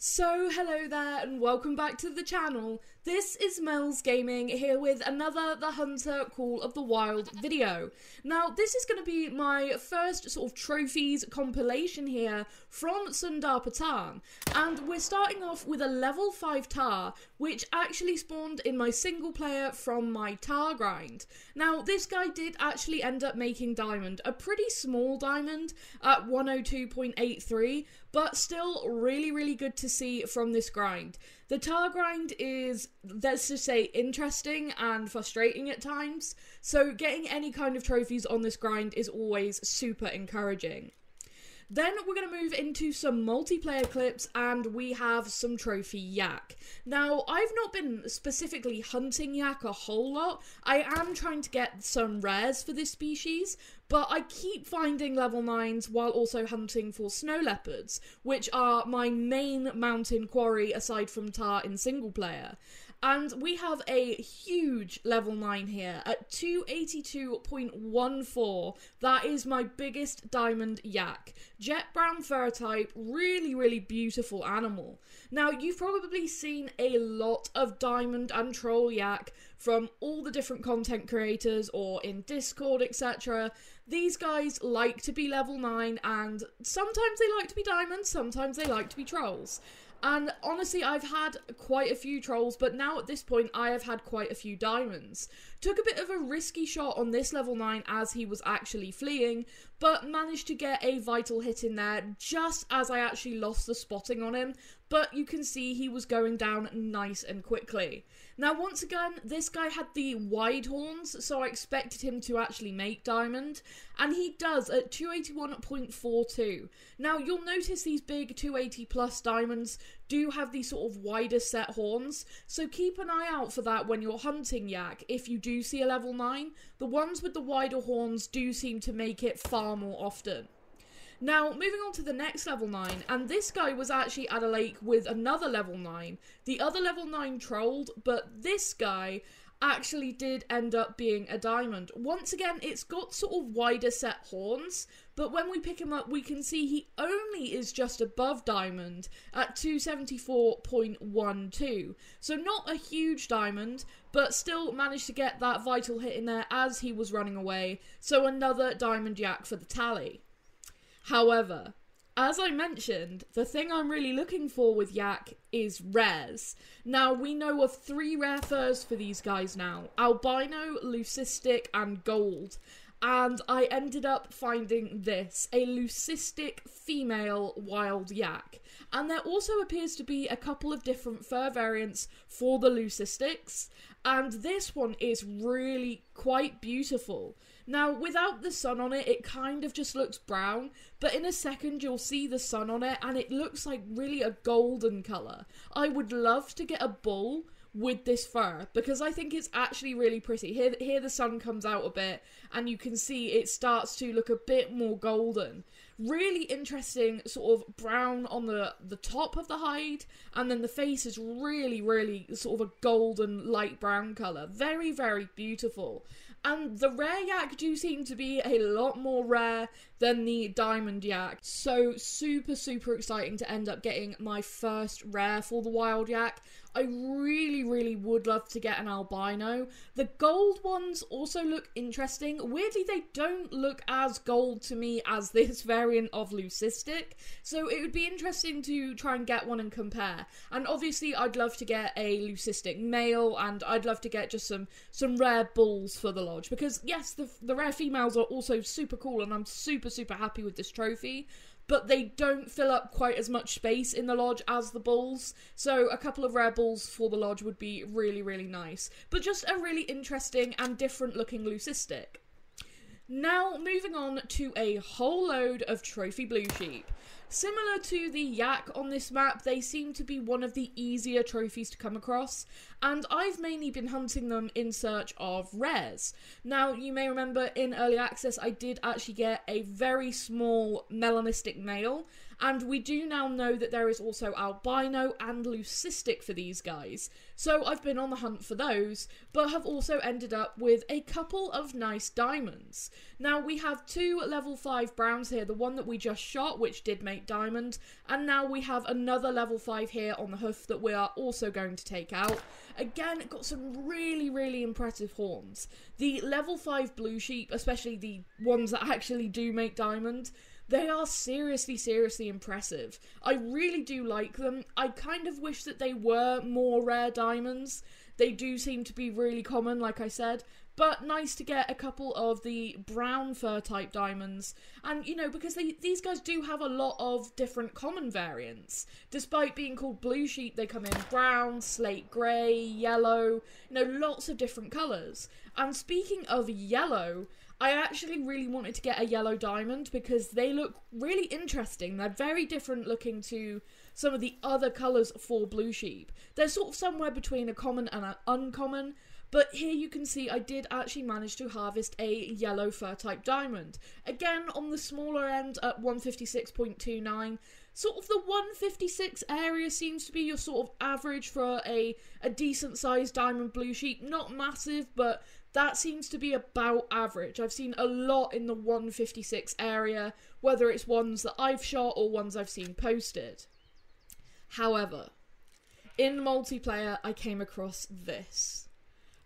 So hello there and welcome back to the channel. This is Mel's Gaming here with another The Hunter Call of the Wild video. Now this is going to be my first sort of trophies compilation here from Sundar Patan, and we're starting off with a level 5 Tar which actually spawned in my single player from my Tar grind. Now this guy did actually end up making diamond, a pretty small diamond at 102.83, but still really good to see from this grind. The Tar grind is, let's just say, interesting and frustrating at times, so getting any kind of trophies on this grind is always super encouraging. Then we're going to move into some multiplayer clips and we have some trophy yak. Now, I've not been specifically hunting yak a whole lot. I am trying to get some rares for this species, but I keep finding level 9s while also hunting for snow leopards, which are my main mountain quarry aside from Tar in single player. And we have a huge level 9 here at 282.14. That is my biggest diamond yak. Jet brown fur type, really beautiful animal. Now, you've probably seen a lot of diamond and troll yak from all the different content creators or in Discord, etc. These guys like to be level 9, and sometimes they like to be diamonds, sometimes they like to be trolls. And honestly, I've had quite a few trolls, but now at this point I have had quite a few diamonds. Took a bit of a risky shot on this level 9 as he was actually fleeing, but managed to get a vital hit in there just as I actually lost the spotting on him, but you can see he was going down nice and quickly. Now once again, this guy had the wide horns, so I expected him to actually make diamond, and he does at 281.42. Now you'll notice these big 280 plus diamonds do have these sort of wider set horns, so keep an eye out for that when you're hunting yak. If you do see a level 9, the ones with the wider horns do seem to make it far more often. Now, moving on to the next level 9, and this guy was actually at a lake with another level 9. The other level 9 trolled, but this guy actually did end up being a diamond. Once again, it's got sort of wider set horns, but when we pick him up, we can see he only is just above diamond at 274.12. So not a huge diamond, but still managed to get that vital hit in there as he was running away. So another diamond yak for the tally. However, as I mentioned, the thing I'm really looking for with yak is rares. Now, we know of 3 rare furs for these guys now: albino, leucistic, and gold. And I ended up finding this, a leucistic female wild yak. And there also appears to be a couple of different fur variants for the leucistics, and this one is really quite beautiful. Now, without the sun on it, it kind of just looks brown, but in a second you'll see the sun on it and it looks like really a golden colour. I would love to get a bull with this fur because I think it's actually really pretty. Here the sun comes out a bit and you can see it starts to look a bit more golden. Really interesting sort of brown on the top of the hide, and then the face is really sort of a golden light brown colour. Very beautiful. And the rare yak do seem to be a lot more rare than the diamond yak. So super exciting to end up getting my first rare for the wild yak. I really would love to get an albino. The gold ones also look interesting. Weirdly, they don't look as gold to me as this variant of leucistic, so it would be interesting to try and get one and compare. And obviously I'd love to get a leucistic male, and I'd love to get just some rare bulls for the lodge, because yes, the rare females are also super cool and I'm super happy with this trophy, but they don't fill up quite as much space in the lodge as the bulls, so a couple of rare bulls for the lodge would be really nice. But just a really interesting and different looking leucistic. Now, moving on to a whole load of trophy blue sheep. Similar to the yak on this map, they seem to be one of the easier trophies to come across, and I've mainly been hunting them in search of rares. Now, you may remember in early access I did actually get a very small melanistic male, And we do now know that there is also albino and leucistic for these guys. So I've been on the hunt for those, but have also ended up with a couple of nice diamonds. Now we have 2 level 5 browns here, the one that we just shot, which did make diamond, and now we have another level 5 here on the hoof that we are also going to take out. Again, got some really impressive horns. The level 5 blue sheep, especially the ones that actually do make diamond, they are seriously impressive. I really do like them. I kind of wish that they were more rare diamonds. They do seem to be really common, like I said, but nice to get a couple of the brown fur type diamonds. And, you know, because these guys do have a lot of different common variants. Despite being called blue sheep, they come in brown, slate grey, yellow, you know, lots of different colours. And speaking of yellow, I actually really wanted to get a yellow diamond because they look really interesting. They're very different looking to some of the other colours for blue sheep. They're sort of somewhere between a common and an uncommon, but here you can see I did actually manage to harvest a yellow fur type diamond. Again, on the smaller end at 156.29. Sort of the 156 area seems to be your sort of average for a decent sized diamond blue sheep. Not massive, but that seems to be about average. I've seen a lot in the 156 area, whether it's ones that I've shot or ones I've seen posted. However, in multiplayer, I came across this.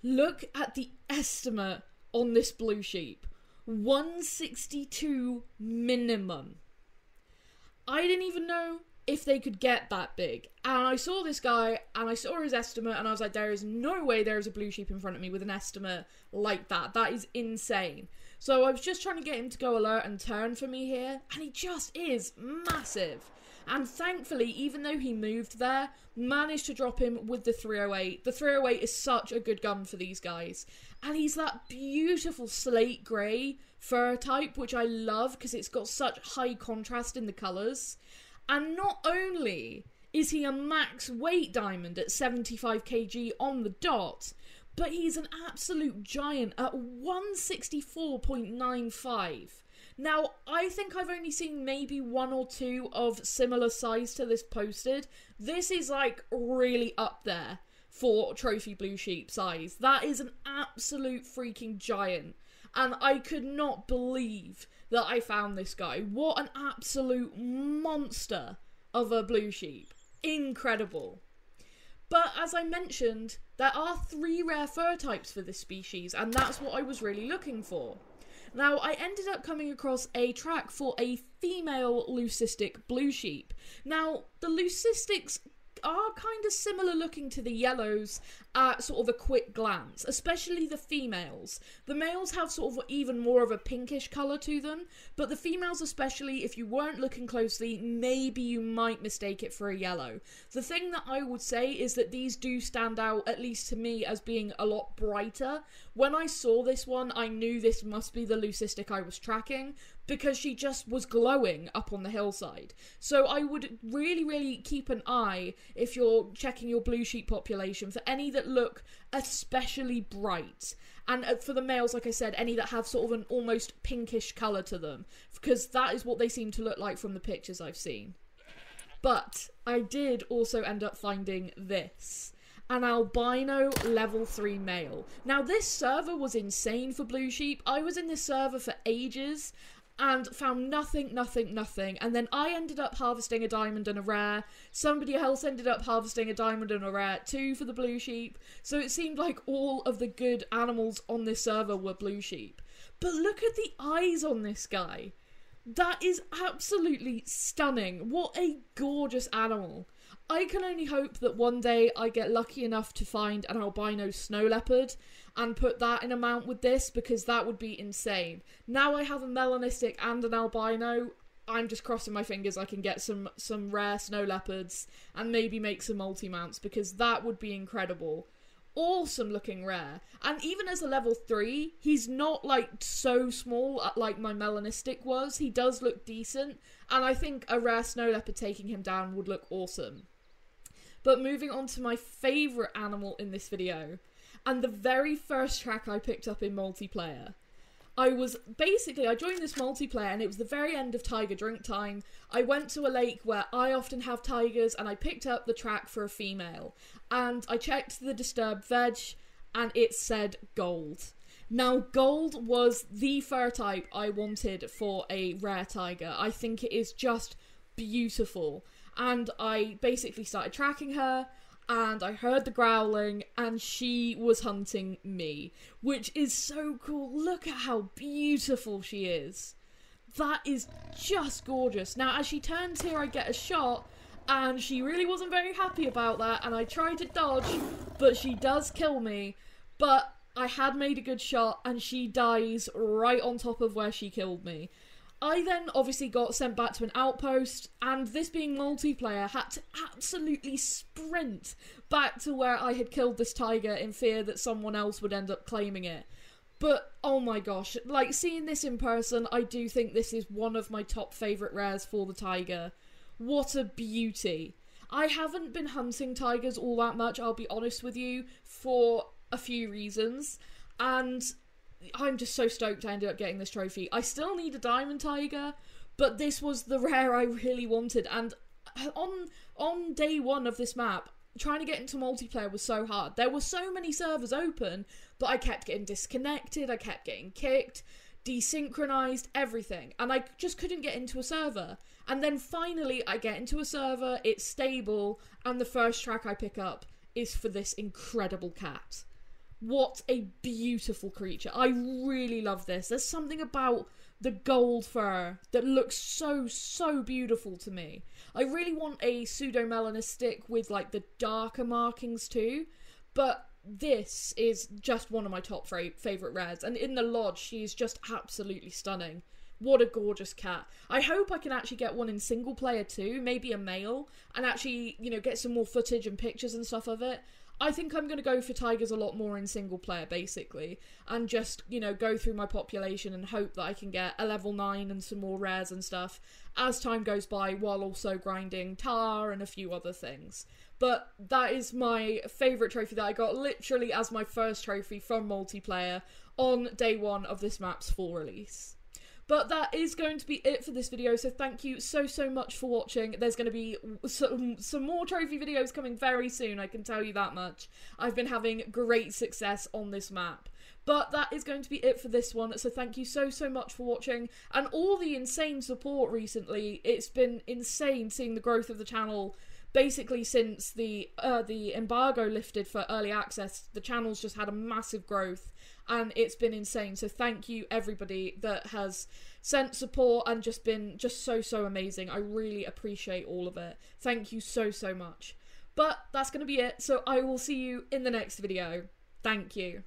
Look at the estimate on this blue sheep. 162 minimum. I didn't even know if they could get that big. And I saw this guy, and I saw his estimate, and I was like, there is no way there is a blue sheep in front of me with an estimate like that. That is insane. So I was just trying to get him to go alert and turn for me here, and he just is massive. And thankfully, even though he moved there, managed to drop him with the 308. The 308 is such a good gun for these guys. And he's that beautiful slate grey fur type, which I love because it's got such high contrast in the colours. And not only is he a max weight diamond at 75 kg on the dot, but he's an absolute giant at 164.95. Now, I think I've only seen maybe 1 or 2 of similar size to this posted. This is like really up there for trophy blue sheep size. That is an absolute freaking giant. And I could not believe that I found this guy. What an absolute monster of a blue sheep. Incredible. But as I mentioned, there are 3 rare fur types for this species, and that's what I was really looking for. Now, I ended up coming across a track for a female leucistic blue sheep. Now, the leucistics are kind of similar looking to the yellows at sort of a quick glance, especially the females. The males have sort of even more of a pinkish colour to them, but the females especially, if you weren't looking closely, maybe you might mistake it for a yellow. The thing that I would say is that these do stand out, at least to me, as being a lot brighter. When I saw this one, I knew this must be the leucistic I was tracking, because she just was glowing up on the hillside. So I would really keep an eye, if you're checking your blue sheep population, for any that look especially bright. And for the males, like I said, any that have sort of an almost pinkish colour to them, because that is what they seem to look like from the pictures I've seen. But I did also end up finding this. An albino level 3 male. Now, this server was insane for blue sheep. I was in this server for ages and found nothing. And then I ended up harvesting a diamond and a rare. Somebody else ended up harvesting a diamond and a rare too for the blue sheep. So it seemed like all of the good animals on this server were blue sheep. But look at the eyes on this guy. That is absolutely stunning. What a gorgeous animal. I can only hope that one day I get lucky enough to find an albino snow leopard and put that in a mount with this, because that would be insane. Now I have a melanistic and an albino, I'm just crossing my fingers I can get some rare snow leopards and maybe make some multi-mounts, because that would be incredible. Awesome looking rare. And even as a level 3, he's not like so small like my melanistic was. He does look decent, and I think a rare snow leopard taking him down would look awesome. But moving on to my favourite animal in this video, and the very first track I picked up in multiplayer. I joined this multiplayer and it was the very end of tiger drink time. I went to a lake where I often have tigers and I picked up the track for a female. And I checked the disturbed veg and it said gold. Now, gold was the fur type I wanted for a rare tiger. I think it is just beautiful. And I basically started tracking her, and I heard the growling, and she was hunting me, which is so cool. Look at how beautiful she is. That is just gorgeous. Now, as she turns here, I get a shot, and she really wasn't very happy about that, and I tried to dodge, but she does kill me. But I had made a good shot, and she dies right on top of where she killed me. I then obviously got sent back to an outpost, and this being multiplayer, had to absolutely sprint back to where I had killed this tiger in fear that someone else would end up claiming it. But, oh my gosh, like, seeing this in person, I do think this is one of my top favourite rares for the tiger. What a beauty. I haven't been hunting tigers all that much, I'll be honest with you, for a few reasons, and I'm just so stoked I ended up getting this trophy. I still need a diamond tiger, but this was the rare I really wanted, and on day one of this map, trying to get into multiplayer was so hard. There were so many servers open, but I kept getting disconnected, I kept getting kicked, desynchronized, everything, and I just couldn't get into a server. And then finally I get into a server, it's stable, and the first track I pick up is for this incredible cat. What a beautiful creature. I really love this. There's something about the gold fur that looks so beautiful to me. I really want a pseudo-melanistic with like the darker markings too, but this is just one of my top favourite rares, and in the lodge she is just absolutely stunning. What a gorgeous cat. I hope I can actually get one in single player too, maybe a male, and actually, you know, get some more footage and pictures and stuff of it. I think I'm going to go for tigers a lot more in single player, basically, and just, you know, go through my population and hope that I can get a level 9 and some more rares and stuff as time goes by, while also grinding tar and a few other things. But that is my favourite trophy that I got literally as my first trophy from multiplayer on day one of this map's full release. But that is going to be it for this video, so thank you so much for watching. There's going to be some more trophy videos coming very soon, I can tell you that much. I've been having great success on this map. But that is going to be it for this one, so thank you so much for watching, and all the insane support recently. It's been insane seeing the growth of the channel. Basically, since the embargo lifted for early access, the channel's just had a massive growth, and it's been insane. So thank you everybody that has sent support and just been so amazing. I really appreciate all of it. Thank you so much. But that's going to be it, so I will see you in the next video. Thank you.